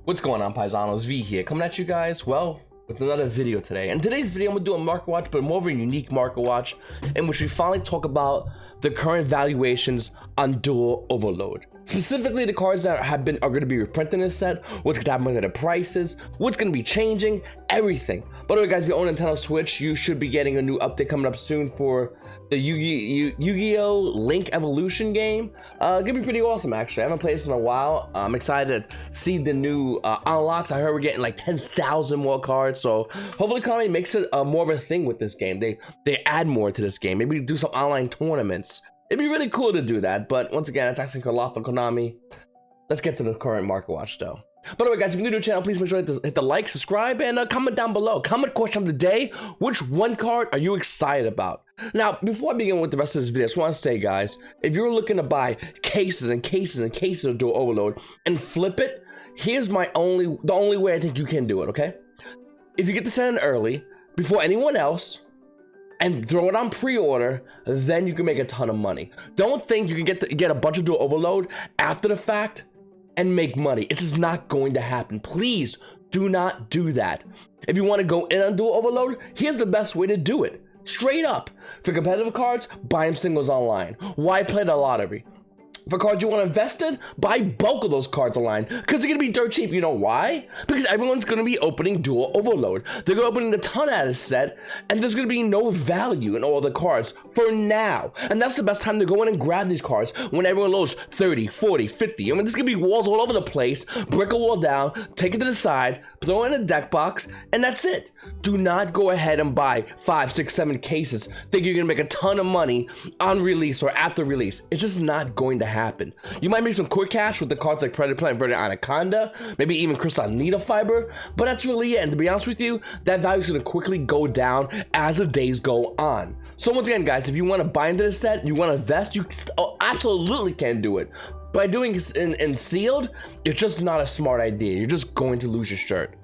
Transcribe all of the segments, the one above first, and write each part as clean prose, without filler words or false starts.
What's going on, Paisanos? V here, coming at you guys, well, with another video today. In today's video, I'm gonna do a market watch, but more of a unique market watch, in which we finally talk about the current valuations on Duel Overload. Specifically, the cards that are going to be reprinted in this set, what's going to happen with the prices, what's going to be changing, everything. By the way, guys, if you own a Nintendo Switch, you should be getting a new update coming up soon for the Yu-Gi-Oh! Link Evolution game. Gonna be pretty awesome, actually. I haven't played this in a while. I'm excited to see the new unlocks. I heard we're getting like 10,000 more cards, so hopefully Konami makes it more of a thing with this game. They add more to this game. Maybe do some online tournaments. It'd be really cool to do that, but once again, it's asking a lot for Konami. Let's get to the current market watch, though. By the way, guys, if you're new to the channel, please make sure to hit the like, subscribe, and comment down below. Comment question of the day: which one card are you excited about? Now, before I begin with the rest of this video, I just want to say, guys, if you're looking to buy cases and cases and cases of Duel Overload and flip it, here's the only way I think you can do it. Okay, if you get the set in early before anyone else, and throw it on pre-order, then you can make a ton of money. Don't think you can get a bunch of Duel Overload after the fact and make money. It's just not going to happen. Please do not do that. If you want to go in on Duel Overload, here's the best way to do it. Straight up. For competitive cards, buy them singles online. Why play the lottery? For cards you want to invest in, buy bulk of those cards online, because they're going to be dirt cheap. You know why? Because everyone's going to be opening Duel Overload. They're going to open a ton out of this set, and there's going to be no value in all the cards for now. And that's the best time to go in and grab these cards when everyone loads 30, 40, 50. I mean, there's going to be walls all over the place. Break a wall down, take it to the side, throw it in a deck box, and that's it. Do not go ahead and buy 5, 6, 7 cases. Think you're going to make a ton of money on release or after release. It's just not going to happen. You might make some quick cash with the cards like Predator Plant, Predator Anaconda, maybe even Crystal Needle Fiber, but that's really it. And to be honest with you, that value is going to quickly go down as the days go on. So once again, guys, if you want to buy into the set, you want to invest, you absolutely can do it. By doing it in sealed, it's just not a smart idea. You're just going to lose your shirt.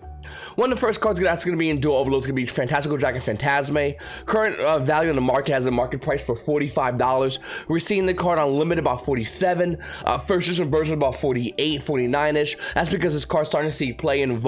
One of the first cards that's going to be in Duel Overload is going to be Fantastical Dragon Phantasme. Current value in the market has a market price for $45. We're seeing the card on limited about $47. First edition version about $48, $49-ish. That's because this card's starting to see play in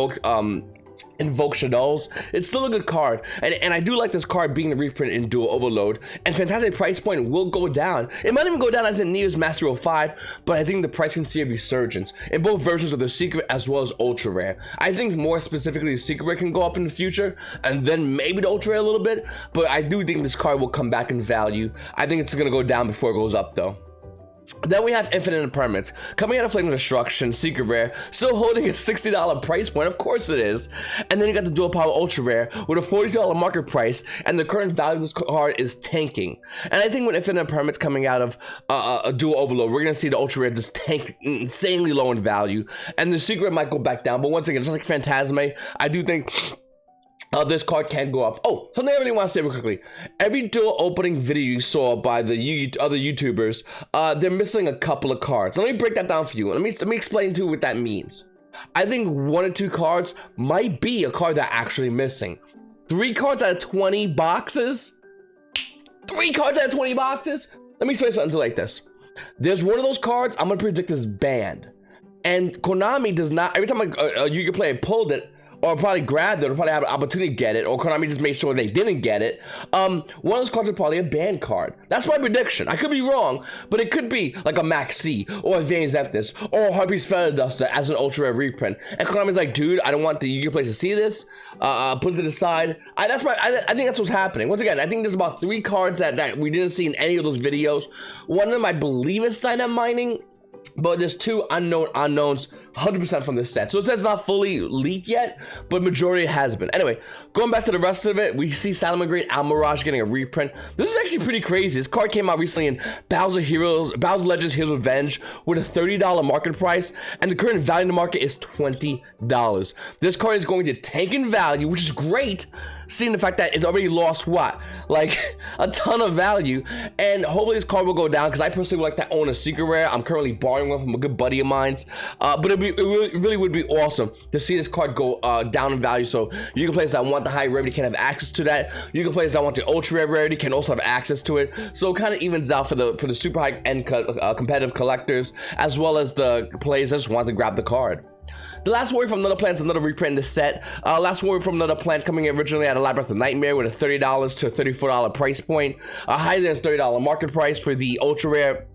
Invoke Shadows. It's still a good card, and I do like this card being a reprint in Duel Overload. And Fantastic price point will go down. It might even go down as it nears Master 05, but I think the price can see a resurgence in both versions of the Secret as well as Ultra Rare. I think more specifically the Secret Rare can go up in the future, and then maybe the Ultra Rare a little bit, but I do think this card will come back in value. I think it's gonna go down before it goes up, though. Then we have Infinite Impermanence coming out of Flame of Destruction, Secret Rare, still holding a $60 price point, of course it is. And then you got the Dual Power Ultra Rare with a $40 market price, and the current value of this card is tanking. And I think with Infinite Impermanence coming out of a Duel Overload, we're gonna see the Ultra Rare just tank insanely low in value, and the Secret might go back down. But once again, just like Phantasme, I do think this card can go up. Oh, something I really want to say real quickly. Every dual opening video you saw by the other YouTubers, they're missing a couple of cards. Let me break that down for you. Let me explain to you what that means. I think 1 or 2 cards might be a card that's actually missing. 3 cards out of 20 boxes? 3 cards out of 20 boxes? Let me explain something like this. There's one of those cards I'm going to predict is banned. And Konami does not, every time a Yu-Gi-Oh player pulled it, or probably grabbed it, or probably have an opportunity to get it, or Konami just made sure they didn't get it. One of those cards is probably a banned card. That's my prediction. I could be wrong, but it could be like a Max C, or a Vane's Emptiness, or a Harpy's Feather Duster as an Ultra Rare reprint. And Konami's like, dude, I don't want the Yu-Gi-Oh players to see this. Put it to the side. I think that's what's happening. Once again, I think there's about 3 cards that we didn't see in any of those videos. One of them, I believe, is Sign-Up Mining, but there's 2 unknowns 100% from this set. So it says not fully leaked yet, but majority has been. Anyway, going back to the rest of it, we see Salamangreat Almirage getting a reprint. This is actually pretty crazy. This card came out recently in Bowser Legends Heroes Revenge with a $30 market price, and the current value in the market is $20. This card is going to tank in value, which is great, seeing the fact that it's already lost what, like a ton of value. And hopefully this card will go down, because I personally would like to own a Secret Rare. I'm currently borrowing one from a good buddy of mine's, but it really would be awesome to see this card go down in value. So you can players that want the high rarity can have access to that. You can players that want the ultra rare rarity can also have access to it. So it kind of evens out for the super high end competitive collectors, as well as the players that just want to grab the card. The Last Warrior from Another Planet is another reprint in this set. Last Warrior from Another Planet coming in originally at a Labyrinth of Nightmare with a $30 to a $34 price point. Higher than $30 market price for the ultra rare.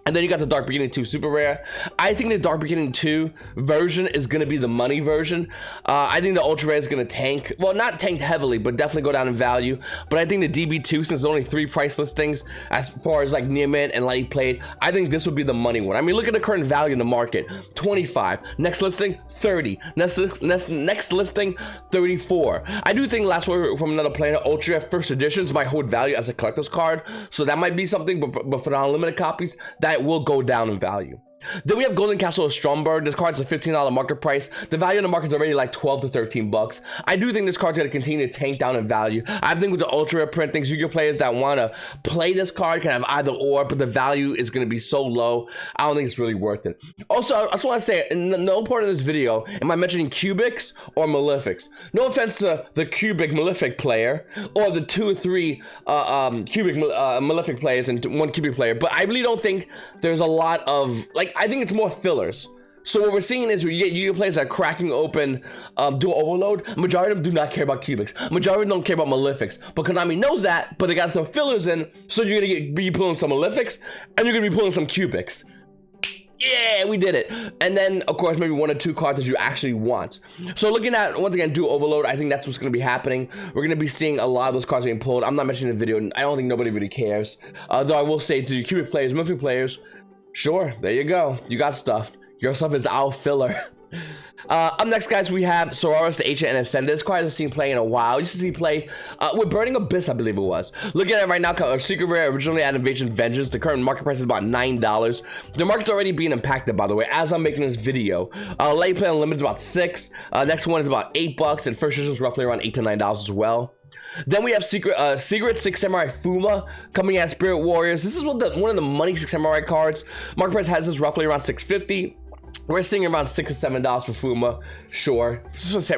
And then you got the Dark Beginning 2 super rare. I think the Dark Beginning 2 version is going to be the money version. I think the ultra rare is going to tank. Well, not tank heavily, but definitely go down in value. But I think the DB2, since there's only 3 price listings as far as like near mint and light played, I think this would be the money one. I mean, look at the current value in the market. 25. Next listing, 30. Next listing, 34. I do think Last Warrior from Another Planet ultra rare first editions might hold value as a collector's card. So that might be something, but for the unlimited copies, that will go down in value. Then we have Golden Castle of Stromberg. This card's a $15 market price. The value in the market is already like 12 to 13 bucks. I do think this card's going to continue to tank down in value. I think with the ultra rare print things, Yu-Gi-Oh players that want to play this card can have either or, but the value is going to be so low, I don't think it's really worth it. Also, I just want to say, in no part of this video am I mentioning Cubics or Malefics. No offense to the Cubic Malefic player or the 2 or 3 Cubic Malefic players and 1 Cubic player, but I really don't think there's a lot of, like, I think it's more fillers. So what we're seeing is we get Yu-Gi-Oh players that are cracking open Duel Overload. Majority of them do not care about Cubics. Majority of them don't care about Malefics. But Konami knows that, but they got some fillers in, so you're gonna be pulling some Malefics, and you're gonna be pulling some Cubics. Yeah, we did it. And then, of course, maybe 1 or 2 cards that you actually want. So looking at, once again, Duel Overload, I think that's what's going to be happening. We're going to be seeing a lot of those cards being pulled. I'm not mentioning the video. I don't think nobody really cares. Though I will say to the Cubic players, Malefic players, sure, there you go. You got stuff. Your stuff is our filler. Up next, guys, we have Sororis, the Ancient and Ascend. This card I haven't seen play in a while. You used to see play with Burning Abyss, I believe it was. Looking at it right now, a secret rare originally at Invasion Vengeance. The current market price is about $9. The market's already being impacted, by the way, as I'm making this video. Late play unlimited is about $6. Next one is about $8, and first edition is roughly around $8 to $9 as well. Then we have Secret 6 Samurai Fuma coming at Spirit Warriors. This is one of the money 6 Samurai cards. Market price has this roughly around $6.50. We're seeing around $6 to $7 for Fuma, sure.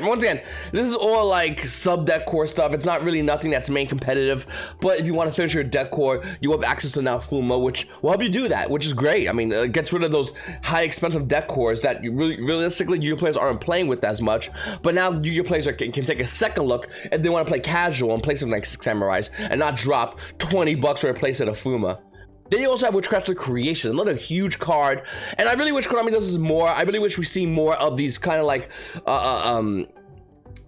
Once again, this is all like sub deck core stuff. It's not really nothing that's main competitive, but if you want to finish your deck core, you have access to now Fuma, which will help you do that, which is great. I mean, it gets rid of those high expensive deck cores that you realistically Yu-Gi-Oh players aren't playing with as much. But now Yu-Gi-Oh players can take a second look if they want to play casual and play something like 6 Samurais and not drop 20 bucks for a place at a Fuma. Then you also have Witchcraft of Creation, another huge card, and I really wish Konami does this more. I really wish we see more of these kind of like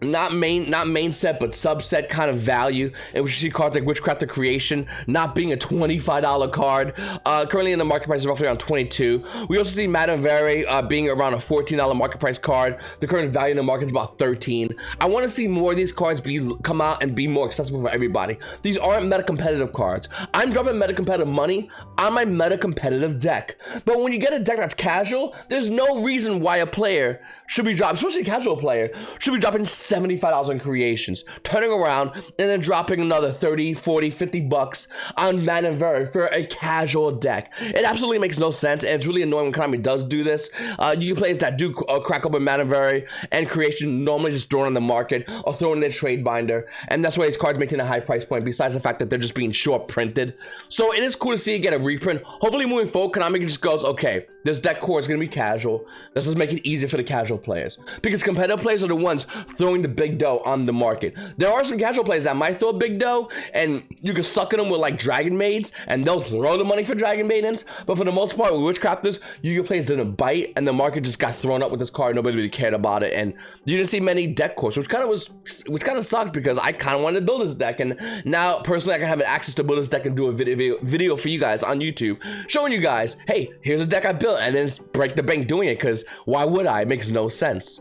not main set but subset kind of value, and we see cards like Witchcraft of Creation not being a $25 card. Currently in the market price is roughly around $22. We also see Madame Vere being around a $14 market price card. The current value in the market is about $13. I want to see more of these cards come out and be more accessible for everybody. These aren't meta competitive cards. I'm dropping meta competitive money on my meta competitive deck, but when you get a deck that's casual, there's no reason why a player should be dropping, especially a casual player, should be dropping $75 on creations, turning around and then dropping another 30, 40, 50 bucks on Madame Vere for a casual deck. It absolutely makes no sense, and it's really annoying when Konami does do this. You players that do crack open Madame Vere and creation normally just thrown on the market or thrown in a trade binder, and that's why these cards maintain a high price point, besides the fact that they're just being short printed. So it is cool to see it get a reprint. Hopefully moving forward, Konami just goes, okay, this deck core is going to be casual. Let's just make it easier for the casual players, because competitive players are the ones throwing the big dough on the market. There are some casual players that might throw big dough, and you can suck in them with like Dragon Maids, and they'll throw the money for Dragon Maidens. But for the most part, with Witchcrafters, Yu-Gi-Oh players didn't bite, and the market just got thrown up with this card. Nobody really cared about it, and you didn't see many deck cores, which kind of sucked, because I kind of wanted to build this deck, and now personally I can have access to build this deck and do a video for you guys on YouTube, showing you guys, hey, here's a deck I built, and then break the bank doing it, because why would I? It makes no sense.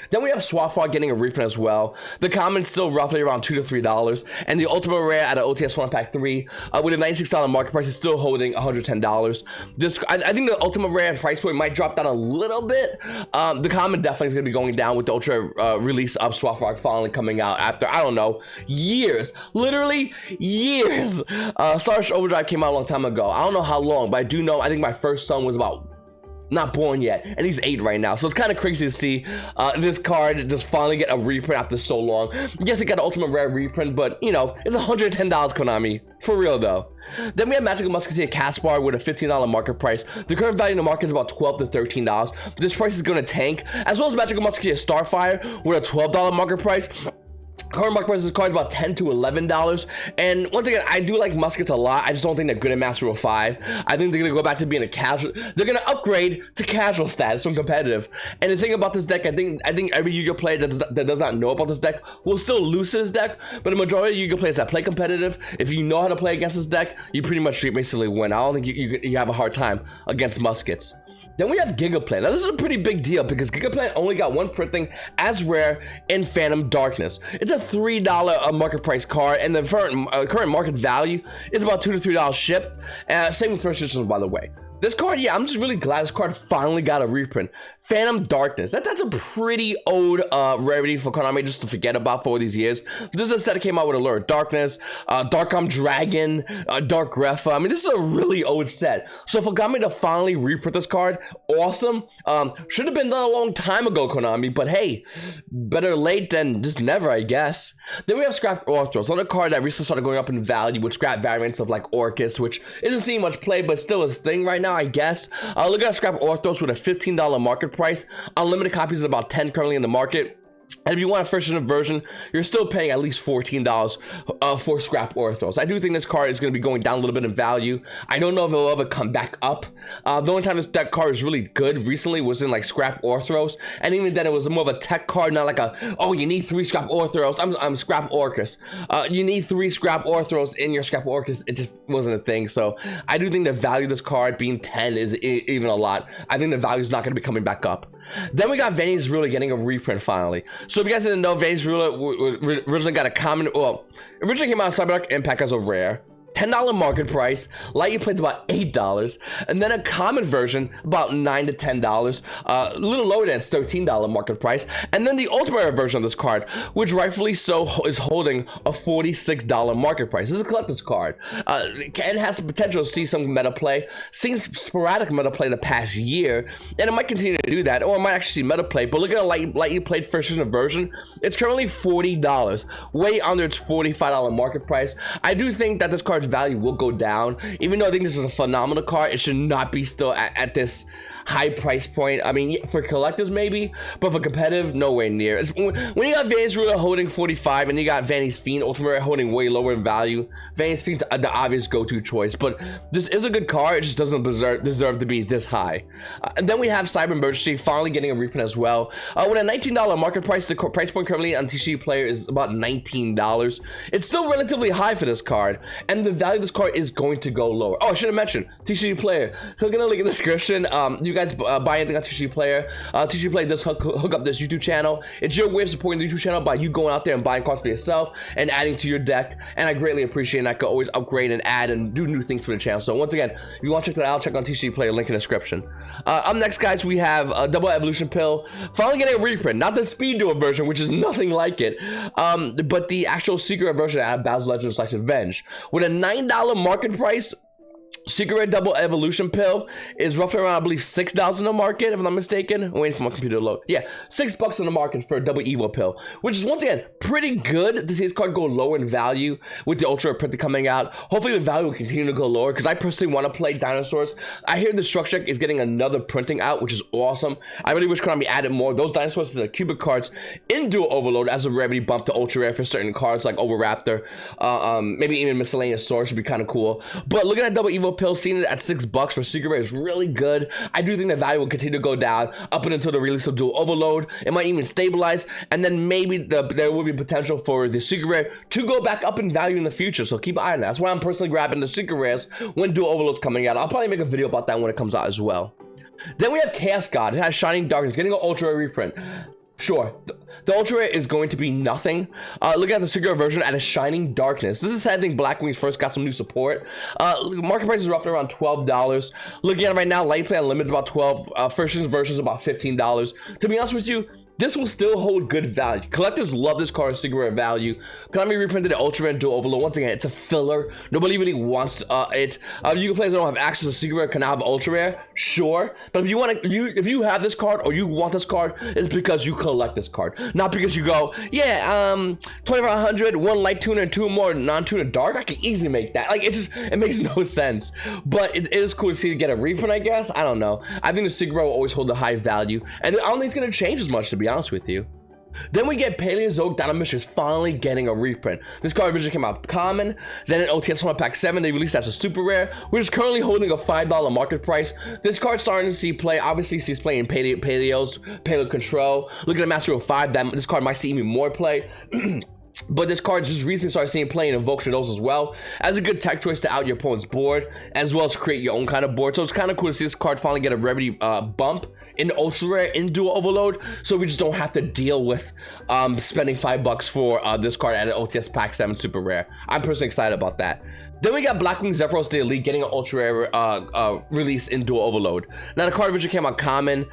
Then we have Swafar getting a reprint as well. The common's still roughly around $2 to $3, and the Ultimate Rare at an OTS 1 Pack 3 with a $96 market price is still holding $110. I think the Ultimate Rare price point might drop down a little bit. The common definitely is going to be going down with the Ultra release of Swafar finally coming out after, I don't know, years. Literally years. Star Overdrive came out a long time ago. I don't know how long, but I do know, I think my first son was about not born yet, and he's 8 right now. So it's kind of crazy to see this card just finally get a reprint after so long. Yes, it got an ultimate rare reprint, but you know, it's $110 Konami. For real though. Then we have Magical Musketeer Caspar with a $15 market price. The current value in the market is about $12 to $13. This price is going to tank, as well as Magical Musketeer Starfire with a $12 market price. Current market price of this card is about $10 to $11. And once again, I do like muskets a lot. I just don't think they're good at Master Rule 5. I think they're going to go back to being a casual. They're going to upgrade to casual status from competitive. And the thing about this deck, I think every Yu-Gi-Oh player that does not know about this deck will still lose this deck. But the majority of Yu-Gi-Oh players that play competitive, if you know how to play against this deck, you pretty much basically win. I don't think you have a hard time against muskets. Then we have Gigaplan. Now this is a pretty big deal because Gigaplan only got one printing as rare in Phantom Darkness. It's a $3 market price card, and the current market value is about $2 to $3 shipped. Same with first editions, by the way. This card, yeah, I'm just really glad this card finally got a reprint. Phantom Darkness. That's a pretty old rarity for Konami just to forget about for all these years. This is a set that came out with Allure Darkness, Dark Dragon, Dark Grepha. I mean, this is a really old set. So for Konami to finally reprint this card, awesome. Should have been done a long time ago, Konami, but hey, better late than just never, I guess. Then we have Scrap Orthros, another card that recently started going up in value with scrap variants of like Orcus, which isn't seeing much play, but still a thing right now, I guess. Look at Scrap Orthros with a $15 market price. Unlimited copies is about 10 currently in the market. And if you want a first edition version, you're still paying at least $14 for Scrap Orthros. I do think this card is going to be going down a little bit in value. I don't know if it'll ever come back up. The only time that card is really good recently was in like Scrap Orthros, and even then it was more of a tech card, not like a, oh, you need 3 Scrap Orthros. I'm Scrap Orcus. You need 3 Scrap Orthros in your Scrap Orcus. It just wasn't a thing. So I do think the value of this card being 10 is even a lot. I think the value is not going to be coming back up. Then we got Vanny's Ruler getting a reprint finally. So if you guys didn't know, Vanny's Ruler originally got a common, well, originally came out of Cyberdark Impact as a rare. $10 market price. Lightning Plate's about $8, and then a common version about $9 to $10. A little lower than its $13 market price, and then the ultimate version of this card, which rightfully so is holding a $46 market price. This is a collector's card, and has the potential to see some meta play. Seen sporadic meta play the past year, and it might continue to do that, or it might actually see meta play. But look at a Lightning Plate first edition version. It's currently $40, way under its $45 market price. I do think that this card's value will go down. Even though I think this is a phenomenal card, it should not be still at this high price point. I mean, for collectors maybe, but for competitive, nowhere near. When you got Vanny's Ruler holding 45 and you got Vanny's Fiend Ultimate holding way lower in value, Vanny's Fiend's the obvious go-to choice, but this is a good card. It just doesn't deserve to be this high. And then we have Cyber Emergency finally getting a reprint as well. With a $19 market price, the price point currently on TCG Player is about $19. It's still relatively high for this card, and the value of this card is going to go lower. Oh, I should have mentioned TCG Player. Click on the link in the description. You guys buy anything on TCG Player. TCG Player does hook up this YouTube channel. It's your way of supporting the YouTube channel by you going out there and buying cards for yourself and adding to your deck, and I greatly appreciate it. And I can always upgrade and add and do new things for the channel. So once again, if you want to check that out, check on TCG Player, link in the description. Up next, guys, we have a Double Evolution Pill finally getting a reprint. Not the Speed Duel version, which is nothing like it, but the actual secret version out of Battle's Legends / Revenge with a $9 market price. Secret Rare Double Evolution Pill is roughly around, I believe, $6 in the market, if I'm not mistaken. I'm waiting for my computer to load. Yeah, $6 in the market for a Double Evo Pill, which is, once again, pretty good to see this card go lower in value with the Ultra Print coming out. Hopefully, the value will continue to go lower, because I personally want to play Dinosaurs. I hear the Structure Deck is getting another printing out, which is awesome. I really wish Konami added more of those Dinosaurs as cubic cards in Duel Overload as a rarity bump to Ultra Rare for certain cards like Overraptor. Maybe even Miscellaneous Source would be kind of cool. But looking at Double Evo Pill, seeing it at $6 for Secret Rare is really good. I do think the value will continue to go down up until the release of Duel Overload. It might even stabilize, and then maybe there will be potential for the Secret Rare to go back up in value in the future. So keep an eye on that. That's why I'm personally grabbing the Secret Rares when Duel Overload's coming out. I'll probably make a video about that when it comes out as well. Then we have Chaos God. It has Shining Darkness, getting an Ultra Rare reprint. Sure, the Ultra Rare is going to be nothing. Look at the Secret version at a Shining Darkness. This is, I think, Black Wings first got some new support. Market prices are up to around $12. Looking at it right now, Light Play Unlimited is about $12. First version is about $15. To be honest with you, this will still hold good value. Collectors love this card, Secret Rare value. Konami reprinted the Ultra Rare and Duel Overload. Once again, it's a filler. Nobody really wants it. You players that don't have access to Secret Rare can now have Ultra Rare. Sure, but if you have this card or you want this card, it's because you collect this card, not because you go, yeah, 2500, one light tuner and two more non-tuner dark. I can easily make that. Like, it makes no sense. But it is cool to see to get a reprint, I guess. I don't know. I think the Sigma will always hold a high value, and I don't think it's gonna change as much, to be honest with you. Then we get Paleozoic Dynamish is finally getting a reprint. This card originally came out common, then in OTS 1 Pack 7 they released as a super rare, which is currently holding a $5 market price. This card's starting to see play, obviously sees play in Paleo Control. Look at the Master Rule 5, this card might see even more play. But this card just recently started seeing play in Invoke Shadows as well, as a good tech choice to out your opponent's board, as well as create your own kind of board. So it's kind of cool to see this card finally get a rarity bump in Ultra Rare in Duel Overload, so we just don't have to deal with spending $5 for this card at an OTS Pack 7 Super Rare. I'm personally excited about that. Then we got Blackwing Zephyros the Elite getting an Ultra Rare release in Duel Overload. Now the card originally came out common.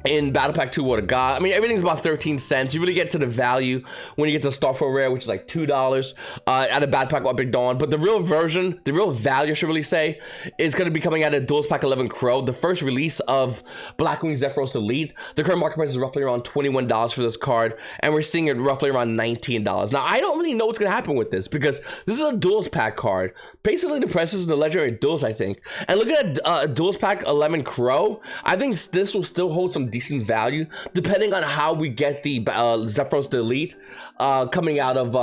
In Battle Pack 2 What a God. I mean, everything's about 13 cents. You really get to the value when you get to Starfall Rare, which is like $2 at a Battle Pack Epic Dawn. But the real version, the real value, I should really say, is going to be coming out of Duels Pack 11 Crow, the first release of Blackwing Zephyros Elite. The current market price is roughly around $21 for this card, and we're seeing it roughly around $19. Now, I don't really know what's going to happen with this, because this is a Duels Pack card. Basically, the price is the Legendary Duels, I think. And looking at Duels Pack 11 Crow, I think this will still hold some decent value, depending on how we get the Zephyros the Elite coming out of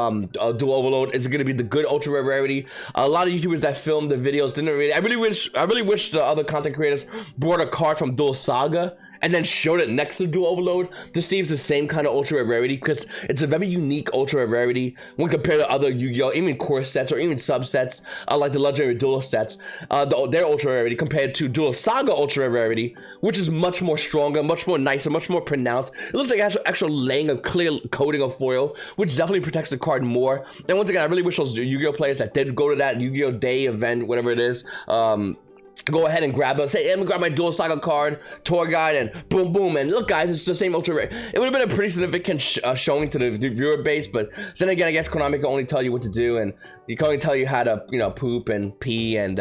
Duel Overload. Is it going to be the good ultra rare rarity? A lot of YouTubers that filmed the videos didn't really. I really wish the other content creators brought a card from Duel Saga and then showed it next to Duel Overload to see if it's the same kind of ultra rare rarity, because it's a very unique ultra rare rarity when compared to other Yu-Gi-Oh, even core sets or even subsets like the Legendary Duel sets, their ultra rarity compared to Duel Saga ultra rare rarity, which is much more stronger, much more nicer, much more pronounced. It looks like actual laying of clear coating of foil, which definitely protects the card more. And once again, I really wish those Yu-Gi-Oh players that did go to that Yu-Gi-Oh day event, whatever it is, go ahead and grab us. Hey, let me grab my Duel Saga card, tour guide, and boom, boom. And look, guys, it's the same ultra rare. It would have been a pretty significant showing to the viewer base, but then again, I guess Konami can only tell you what to do, and you can only tell you how to, poop and pee, and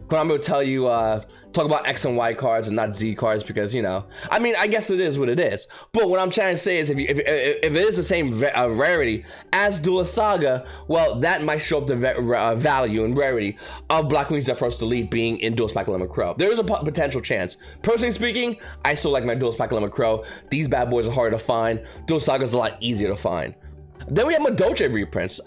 Konami will tell you, talk about X and Y cards and not Z cards, because, I mean, I guess it is what it is. But what I'm trying to say is, if it is the same rarity as Duel Saga, well, that might show up the value and rarity of Blackwing Zephyros Elite being in Duel Pack 11 Crow. There is a potential chance. Personally speaking, I still like my Duel Pack 11 Crow. These bad boys are harder to find. Duel Saga is a lot easier to find. Then we have Madolche reprints.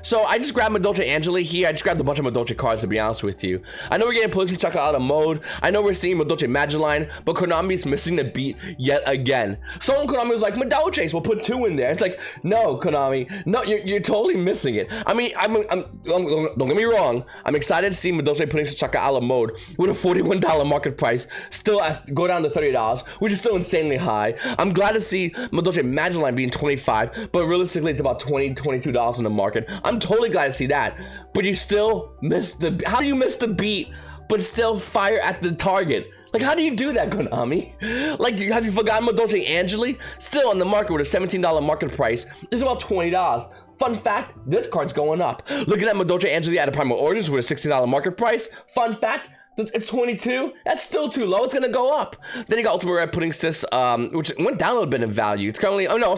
So I just grabbed Madolche Angeli here. I just grabbed a bunch of Madolche cards, to be honest with you. I know we're getting Police Chaka out of mode. I know we're seeing Madolche Magellan, but Konami's missing the beat yet again. Someone Konami was like, Madolches, we'll put 2 in there. It's like, no, Konami, no, you're totally missing it. I mean, don't get me wrong. I'm excited to see Madolche putting Chaka out of mode with a $41 market price, still go down to $30, which is still insanely high. I'm glad to see Madolche Magellan being $25, but realistically, it's about $20, $22 in the market. I'm totally glad to see that. But you still missed the... How do you miss the beat, but still fire at the target? Like, how do you do that, Konami? Like, have you forgotten Madolche Angeli? Still on the market with a $17 market price. It's about $20. Fun fact, this card's going up. Looking at Madolche Angeli at a Primal Origins with a $16 market price. Fun fact, it's 22. That's still too low. It's gonna go up. Then you got Ultimate Red Pudding Sis, which went down a little bit in value. It's currently, I'm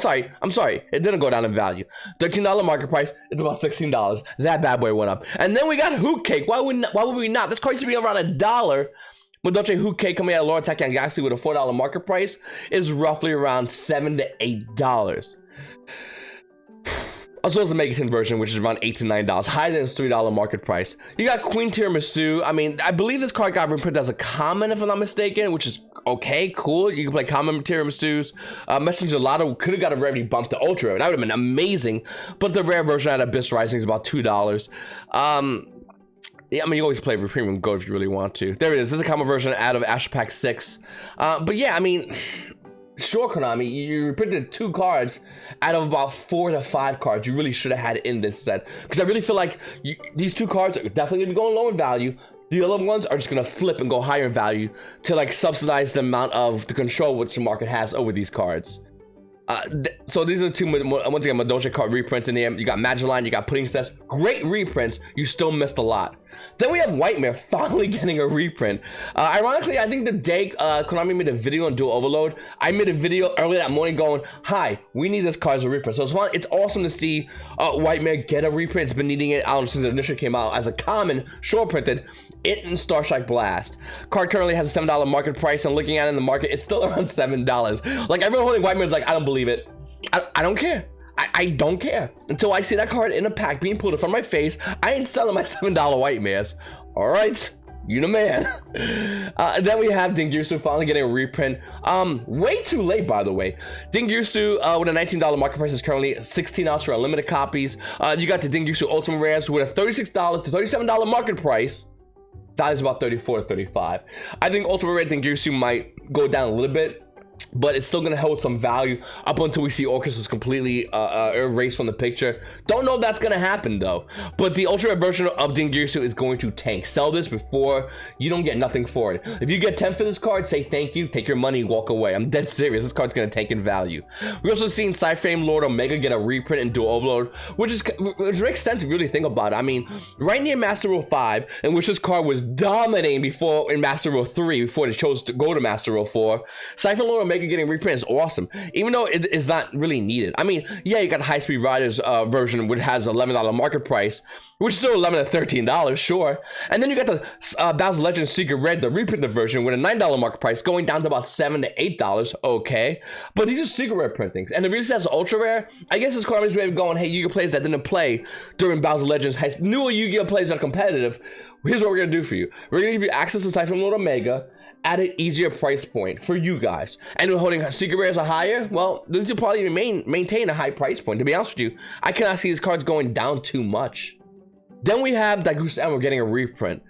sorry. It didn't go down in value. $13 market price. It's about $16. That bad boy went up. And then we got Hoot Cake. Why would we not? This card used to be around $1. Madolche Hoot Cake coming out of Lore Attack and Galaxy with a $4 market price is roughly around $7 to $8. As well as the Mega Tin version, which is around $8 to $9, higher than its $3 market price. You got Queen Tiramisu. I mean, I believe this card got reprinted as a common, if I'm not mistaken, which is okay, cool. You can play common Tiramisus. Messenger Lotto could have got a rarity bump to Ultra. That would have been amazing. But the rare version out of Abyss Rising is about $2. Yeah, I mean, you always play Premium Gold if you really want to. There it is. This is a common version out of Ash Pack 6. But yeah, I mean... Sure, Konami, you reprinted 2 cards out of about 4 to 5 cards you really should have had in this set. Because I really feel like these 2 cards are definitely going to be going low in value. The other ones are just going to flip and go higher in value to like subsidize the amount of the control which the market has over these cards. So these are the 2, once again, Madolche card reprints in there. You got Magellan, you got Pudding Sets. Great reprints. You still missed a lot. Then we have Whitemare finally getting a reprint. Ironically, I think the day Konami made a video on Duel Overload, I made a video early that morning going, hi, we need this card as a reprint. So it's fun. It's awesome to see Whitemare get a reprint. It's been needing it out since it initially came out as a common, short printed, it in Starstrike Blast. Card currently has a $7 market price, and looking at it in the market, it's still around $7. Like, everyone holding Whitemare is like, I don't believe it. I don't care. I don't care. Until I see that card in a pack being pulled in front of my face, I ain't selling my $7 Whitemares. All right, you the man. Then we have Dingirsu finally getting a reprint. Way too late, by the way. Dingirsu with a $19 market price is currently $16 for unlimited copies. You got the Dingirsu Ultimate Rares with a $36 to $37 market price. That is about $34 to $35. I think Ultimate Rare Dingirsu might go down a little bit, but it's still gonna hold some value up until we see Orchestras completely erased from the picture. Don't know if that's gonna happen though. But the ultra rare version of Dingirsu is going to tank. Sell this before you don't get nothing for it. If you get 10 for this card, say thank you, take your money, walk away. I'm dead serious. This card's gonna tank in value. We also seen Cyframe Lord Omega get a reprint in Duel Overload, which makes sense if you really think about it. I mean, right near Master Rule 5, in which this card was dominating before in Master Rule 3, before they chose to go to Master Rule 4, Cyframe Lord Omega getting reprint is awesome, even though it is not really needed. I mean, yeah, you got the High Speed Riders version, which has $11 market price, which is still $11 to $13, sure. And then you got the Battles of Legends Secret Red, the reprinted version, with a $9 market price, going down to about $7 to $8. Okay, but these are secret rare printings, and the reason that's ultra rare, I guess it's Konami's way of going, hey, Yu-Gi-Oh players that didn't play during Battles of Legends, newer Yu-Gi-Oh players that are competitive, here's what we're gonna do for you. We're gonna give you access to Cypher Lord Omega at an easier price point for you guys. And we're holding secret rares are higher, well, these will probably maintain a high price point. To be honest with you, I cannot see these cards going down too much. Then we have Daigusa Emerald getting a reprint.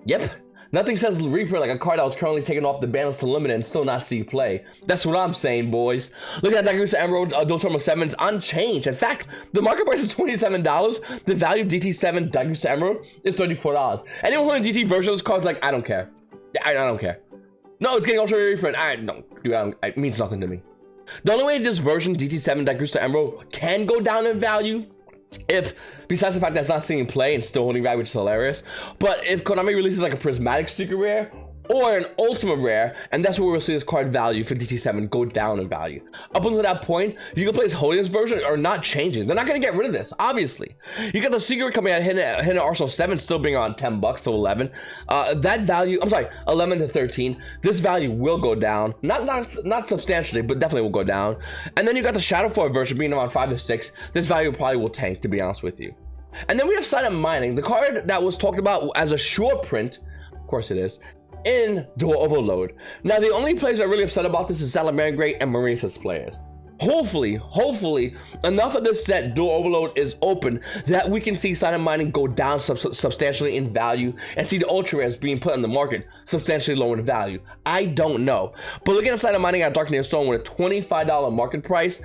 Yep, nothing says reprint like a card that was currently taken off the ban list to limited and still not see play. That's what I'm saying, boys. Look at Daigusa Emerald, those Tournament 7s unchanged. In fact, the market price is $27. The value of DT7 Daigusa Emerald is $34. Anyone holding DT version of this card's like, I don't care. I don't care. No, it's getting ultra rare reprint. It means nothing to me. The only way this version, DT7 Daigusa Emerald, can go down in value, if, besides the fact that it's not seeing play and still holding value, which is hilarious, but if Konami releases like a prismatic secret rare, or an ultimate rare, and that's where we'll see this card value for DT7 go down in value. Up until that point, you can play this holding this version are not changing. They're not gonna get rid of this, obviously. You got the secret coming out, Hidden Arsenal 7 still being on $10 to 11. That value, I'm sorry, 11 to 13. This value will go down, not substantially, but definitely will go down. And then you got the Shadow Forward version being around 5 to 6. This value probably will tank, to be honest with you. And then we have Silent Mining, the card that was talked about as a short print, of course it is, in Duel Overload. Now, the only players that are really upset about this is Salamander Great and Marine Sets players. Hopefully, enough of this set, Duel Overload, is open that we can see Silent Mining go down substantially in value and see the ultra rares being put on the market substantially lower in value. I don't know. But looking at Silent Mining at Dark Nail Stone with a $25 market price,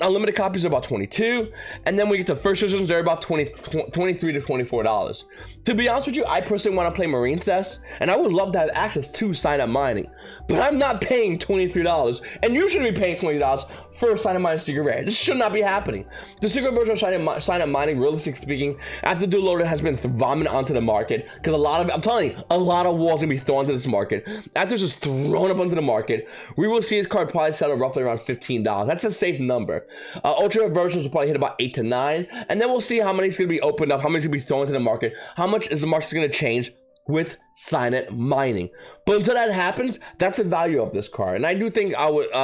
unlimited copies are about $22, and then we get the first editions, they're about $23 to $24. To be honest with you, I personally want to play Marine Sets, and I would love to have access to Silent Mining, but I'm not paying $23, and you shouldn't be paying $20 for Silent Mining Secret Rare. This should not be happening. The secret version of Silent Mining, realistically speaking, after Duel Overload has been vomited onto the market, because I'm telling you, a lot of walls gonna be thrown into this market. After it's just thrown up onto the market, we will see his card probably settle roughly around $15. That's a safe number. Ultra versions will probably hit about 8 to 9, and then we'll see how many is gonna be opened up, how many is gonna be thrown into the market, how much is the market gonna change with Silent Mining. But until that happens, that's the value of this card, and I do think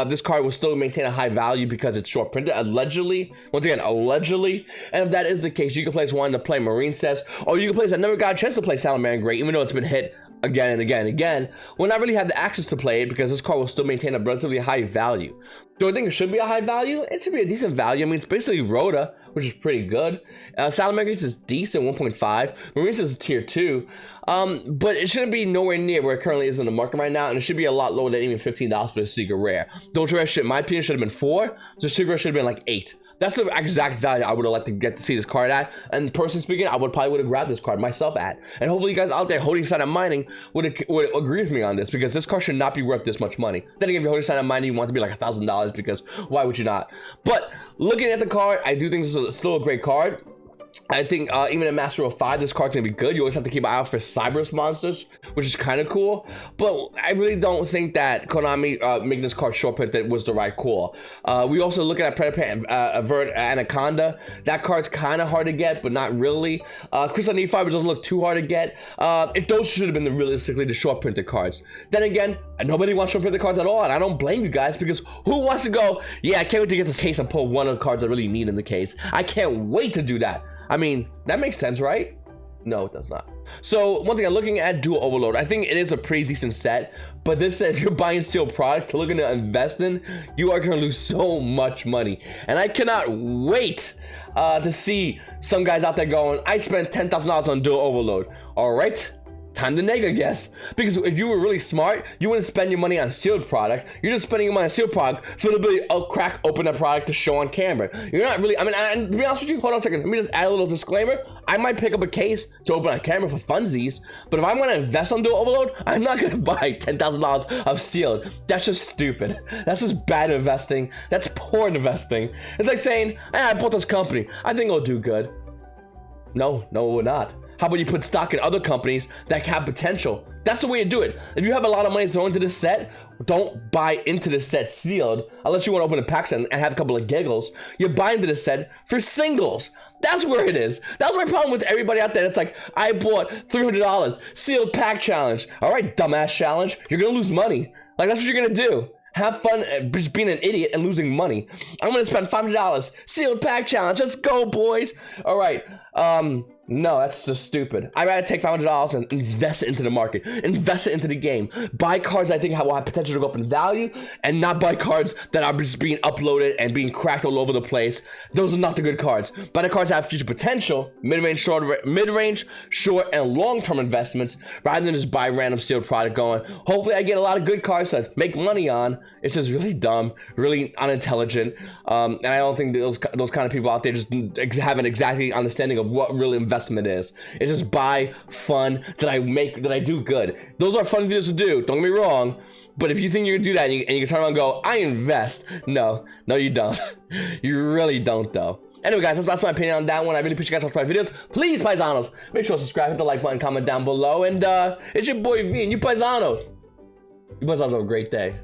this card will still maintain a high value because it's short printed, allegedly. Once again, allegedly. And if that is the case, you can play wanting to play Marine Sets, or you can play that never got a chance to play Salamander Great, even though it's been hit again and again and again, will not really have the access to play it because this card will still maintain a relatively high value. Do I think it should be a high value? It should be a decent value. I mean, it's basically Rhoda, which is pretty good. Salamander is decent, 1.5. Marines is tier 2, but it shouldn't be nowhere near where it currently is in the market right now, and it should be a lot lower than even $15 for the secret rare. The ultra rare, in my opinion, should have been 4. The secret rare should have been like 8. That's the exact value I would have liked to get to see this card at, and personally speaking, I probably would have grabbed this card myself at. And hopefully you guys out there holding Silent Mining would agree with me on this, because this card should not be worth this much money. Then again, if you're holding Silent Mining, you want it to be like $1,000, because why would you not? But looking at the card, I do think this is still a great card. I think even in Master Duel 5, this card's gonna be good. You always have to keep an eye out for Cyberus monsters, which is kind of cool. But I really don't think that Konami making this card short printed was the right call. We also look at Predator Avert Anaconda. That card's kind of hard to get, but not really. Crystal Need Fiber doesn't look too hard to get. If those should have been realistically the short printed cards. Then again, nobody wants short printed cards at all, and I don't blame you guys, because who wants to go, yeah, I can't wait to get this case and pull one of the cards I really need in the case. I can't wait to do that. I mean, that makes sense, right? No, it does not. So, once again, looking at Duel Overload, I think it is a pretty decent set, but this set, if you're buying sealed product to look into invest in, you are gonna lose so much money. And I cannot wait to see some guys out there going, I spent $10,000 on Duel Overload. All right, time to neg, I guess. Because if you were really smart, you wouldn't spend your money on sealed product. You're just spending your money on sealed product for the ability to crack open that product to show on camera. You're not really, I mean, and to be honest with you, hold on a second. Let me just add a little disclaimer. I might pick up a case to open on camera for funsies, but if I'm gonna invest on Duel Overload, I'm not gonna buy $10,000 of sealed. That's just stupid. That's just bad investing. That's poor investing. It's like saying, I bought this company. I think it'll do good. No, it will not. How about you put stock in other companies that have potential? That's the way to do it. If you have a lot of money thrown into this set, don't buy into the set sealed unless you want to open a pack set and have a couple of giggles. You buy into the set for singles. That's where it is. That's my problem with everybody out there. It's like, I bought $300 sealed pack challenge. All right, dumbass challenge. You're gonna lose money. Like, that's what you're gonna do. Have fun just being an idiot and losing money. I'm gonna spend $500 sealed pack challenge. Let's go, boys. All right. No, that's just stupid. I'd rather take $500 and invest it into the market, invest it into the game, buy cards I think will have potential to go up in value, and not buy cards that are just being uploaded and being cracked all over the place. Those are not the good cards. Buy the cards that have future potential, mid-range, short, and long-term investments, rather than just buy random sealed product going, hopefully I get a lot of good cards to make money on. It's just really dumb, really unintelligent, and I don't think those kind of people out there just have an exactly understanding of what real investment is. It's just buy fun that I do good. Those are fun videos to do, don't get me wrong, but if you think you're gonna do that and you can turn around and go, I invest, no you don't. You really don't though. Anyway guys, that's my opinion on that one. I really appreciate you guys watching my videos. Please, paisanos, make sure to subscribe, hit the like button, comment down below, and it's your boy V, and you paisanos have a great day.